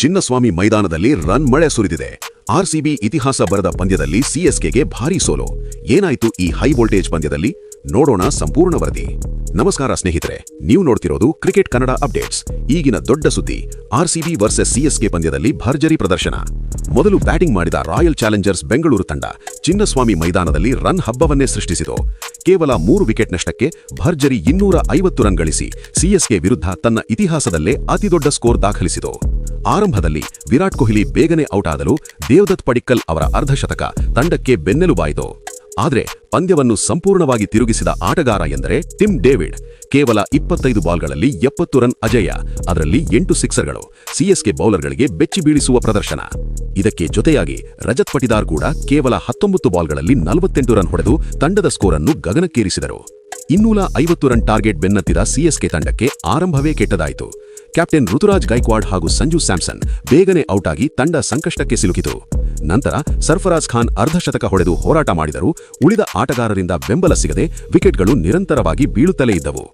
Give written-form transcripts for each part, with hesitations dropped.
ಚಿನ್ನಸ್ವಾಮಿ ಮೈದಾನದಲ್ಲಿ ರನ್ ಮಳೆ ಸುರಿದಿದೆ. ಆರ್ಸಿಬಿ ಇತಿಹಾಸ ಬರೆದ ಪಂದ್ಯದಲ್ಲಿ ಸಿಎಸ್ಕೆಗೆ ಭಾರೀ ಸೋಲು. ಏನಾಯ್ತು ಈ ಹೈ ವೋಲ್ಟೇಜ್ ಪಂದ್ಯದಲ್ಲಿ? ನೋಡೋಣ ಸಂಪೂರ್ಣ ವರದಿ. ನಮಸ್ಕಾರ ಸ್ನೇಹಿತರೆ, ನೀವು ನೋಡ್ತಿರೋದು ಕ್ರಿಕೆಟ್ ಕನ್ನಡ ಅಪ್ಡೇಟ್ಸ್. ಈಗಿನ ದೊಡ್ಡ ಸುದ್ದಿ, ಆರ್ಸಿಬಿ ವರ್ಸಸ್ ಸಿಎಸ್ಕೆ ಪಂದ್ಯದಲ್ಲಿ ಭರ್ಜರಿ ಪ್ರದರ್ಶನ. ಮೊದಲು ಬ್ಯಾಟಿಂಗ್ ಮಾಡಿದ ರಾಯಲ್ ಚಾಲೆಂಜರ್ಸ್ ಬೆಂಗಳೂರು ತಂಡ ಚಿನ್ನಸ್ವಾಮಿ ಮೈದಾನದಲ್ಲಿ ರನ್ ಹಬ್ಬವನ್ನೇ ಸೃಷ್ಟಿಸಿತು. ಕೇವಲ 3 ವಿಕೆಟ್ ನಷ್ಟಕ್ಕೆ ಭರ್ಜರಿ 250 ರನ್ ಗಳಿಸಿ ಸಿಎಸ್ಕೆ ವಿರುದ್ಧ ತನ್ನ ಇತಿಹಾಸದಲ್ಲೇ ಅತಿದೊಡ್ಡ ಸ್ಕೋರ್ ದಾಖಲಿಸಿತು. ಆರಂಭದಲ್ಲಿ ವಿರಾಟ್ ಕೊಹ್ಲಿ ಬೇಗನೆ ಔಟ್ ಆದಲು ದೇವದತ್ ಪಡಿಕ್ಕಲ್ ಅವರ ಅರ್ಧಶತಕ ತಂಡಕ್ಕೆ ಬೆನ್ನೆಲುಬಾಯಿತು. ಆದರೆ ಪಂದ್ಯವನ್ನು ಸಂಪೂರ್ಣವಾಗಿ ತಿರುಗಿಸಿದ ಆಟಗಾರ ಎಂದರೆ ಟಿಮ್ ಡೇವಿಡ್. ಕೇವಲ 25 ಬಾಲ್ಗಳಲ್ಲಿ 70 ರನ್ ಅಜೇಯ, ಅದರಲ್ಲಿ 8 ಸಿಕ್ಸರ್ಗಳು. ಸಿಎಸ್ಕೆ ಬೌಲರ್ಗಳಿಗೆ ಬೆಚ್ಚಿ ಬೀಳಿಸುವ ಪ್ರದರ್ಶನ. ಇದಕ್ಕೆ ಜೊತೆಯಾಗಿ ರಜತ್ ಪಟಿದಾರ್ ಕೂಡ ಕೇವಲ 19 ಬಾಲ್ಗಳಲ್ಲಿ 48 ರನ್ ಹೊಡೆದು ತಂಡದ ಸ್ಕೋರ್ ಅನ್ನು ಗಗನಕ್ಕೇರಿಸಿದರು. 250 ರನ್ ಟಾರ್ಗೆಟ್ ಬೆನ್ನತ್ತಿದ ಸಿಎಸ್ಕೆ ತಂಡಕ್ಕೆ ಆರಂಭವೇ ಕೆಟ್ಟದಾಯಿತು. ಕ್ಯಾಪ್ಟನ್ ಋತುರಾಜ್ ಗೈಕ್ವಾಡ್ ಹಾಗೂ ಸಂಜು ಸ್ಯಾಮ್ಸನ್ ಬೇಗನೆ ಔಟ್ ಆಗಿ ತಂಡ ಸಂಕಷ್ಟಕ್ಕೆ ಸಿಲುಕಿತು. ನಂತರ ಸರ್ಫರಾಜ್ ಖಾನ್ ಅರ್ಧಶತಕ ಹೊಡೆದು ಹೋರಾಟ ಮಾಡಿದರೂ ಉಳಿದ ಆಟಗಾರರಿಂದ ಬೆಂಬಲ ಸಿಗದೆ ವಿಕೆಟ್ಗಳು ನಿರಂತರವಾಗಿ ಬೀಳುತ್ತಲೇ ಇದ್ದವು.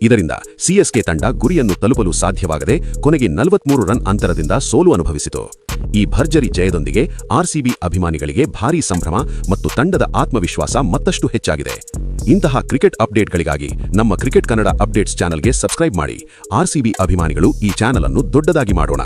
ಇದರಿಂದ ಸಿಎಸ್ಕೆ ತಂಡ ಗುರಿಯನ್ನು ತಲುಪಲು ಸಾಧ್ಯವಾಗದೆ ಕೊನೆಗೆ 43 ರನ್ ಅಂತರದಿಂದ ಸೋಲು ಅನುಭವಿಸಿತು. ಈ ಭರ್ಜರಿ ಜಯದೊಂದಿಗೆ ಆರ್ಸಿಬಿ ಅಭಿಮಾನಿಗಳಿಗೆ ಭಾರೀ ಸಂಭ್ರಮ ಮತ್ತು ತಂಡದ ಆತ್ಮವಿಶ್ವಾಸ ಮತ್ತಷ್ಟು ಹೆಚ್ಚಾಗಿದೆ. ಇಂತಹ ಕ್ರಿಕೆಟ್ ಅಪ್ಡೇಟ್ಗಳಿಗಾಗಿ ನಮ್ಮ ಕ್ರಿಕೆಟ್ ಕನ್ನಡ ಅಪ್ಡೇಟ್ಸ್ ಚಾನೆಲ್ಗೆ ಸಬ್ಸ್ಕ್ರೈಬ್ ಮಾಡಿ. ಆರ್ಸಿಬಿ ಅಭಿಮಾನಿಗಳು ಈ ಚಾನೆಲ್ ಅನ್ನು ದೊಡ್ಡದಾಗಿ ಮಾಡೋಣ.